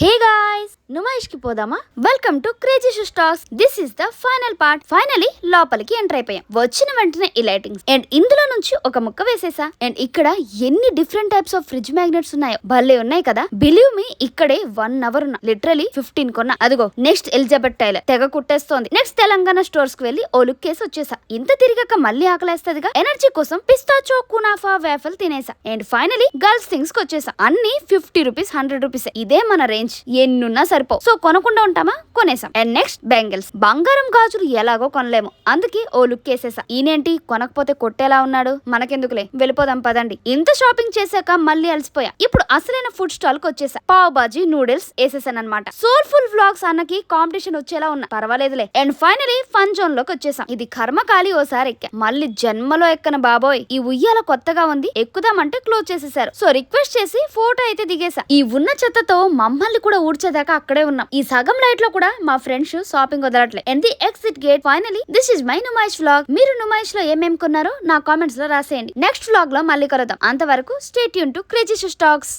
Hey guys, Numaish కి పోదామా? Welcome to crazy stocks. This is the final part. Finally లోపలికి enter అయిపోయాం. వచ్చిన వెంటనే ఈ లైటింగ్స్ అండ్ ఇందులో నుంచి ఒక ముక్క వేసేసా. అండ్ ఇక్కడ ఎన్ని different types of fridge magnets ఉన్నాయో భలే ఉన్నాయి కదా. బిలీవ్ మీ, ఇక్కడే 1 అవర్ ఉన్నా. లిటరలీ 15 కొన్నా. అదిగో నెక్స్ట్ ఎలిజబెత్ టైలర్ తెగ కుట్టేస్తోంది. నెక్స్ట్ తెలంగాణ స్టోర్స్ కి వెళ్లి ఓ లుక్ కేసి వచ్చేసా. ఇంత తిరిగాక మళ్ళీ ఆకలేస్తదిగా. ఎనర్జీ కోసం పిస్తాచో కునాఫా వేఫల్ తినేసా. అండ్ ఫైనలీ గర్ల్స్ థింగ్స్ కి వచ్చేసా. అన్ని 50 రూపీస్ 100 రూపీస్. ఇదే మన రేంజ్. ఎన్నున్నా సరిపో. సో కొనకుండా ఉంటామా? కొనేసాం. And next bangles. బంగారం గాజులు ఎలాగో కొనలేము, అందుకే ఓ లుక్ వేసేసా. ఈయనేంటి కొనకపోతే కొట్టేలా ఉన్నాడు, మనకెందుకులే వెళ్ళిపోదాం పదండి. ఇంత షాపింగ్ చేశాక మళ్ళీ అలసిపోయా. ఇప్పుడు అసలైన ఫుడ్ స్టాల్ కి వచ్చేసా. పావ్ బాజీ నూడిల్స్ వేసేసాను అనమాట. సోల్ఫుల్ వ్లాగ్స్ అన్నకి కాంపిటీషన్ వచ్చేలా ఉన్నా, పర్వాలేదులే. అండ్ ఫైనలీ ఫన్ జోన్ లోకి వచ్చేసాం. ఇది కర్మకాలి ఓసారి ఎక్కా, మళ్ళీ జన్మలో ఎక్కన బాబోయ్. ఈ ఉయ్యాల కొత్తగా ఉంది, ఎక్కుదామంటే క్లోజ్ చేసేసారు. సో రిక్వెస్ట్ చేసి ఫోటో అయితే దిగేసా. ఈ ఉన్న చెత్తతో మమ్మల్ని కూడా ఊడ్చేదాకా అక్కడే ఉన్నాం. ఈ సగం లైట్ లో కూడా మా ఫ్రెండ్స్ షాపింగ్ వదలట్లే. And the exit gate. Finally this is my Numaish vlog. మీరు నుమాయిష్ లో ఏమేం కొన్నారో నా కామెంట్స్ లో రాసేయండి. నెక్స్ట్ వ్లాగ్ లో మళ్ళీ కలుద్దాం. అంతవరకు stay tune to crazy stocks.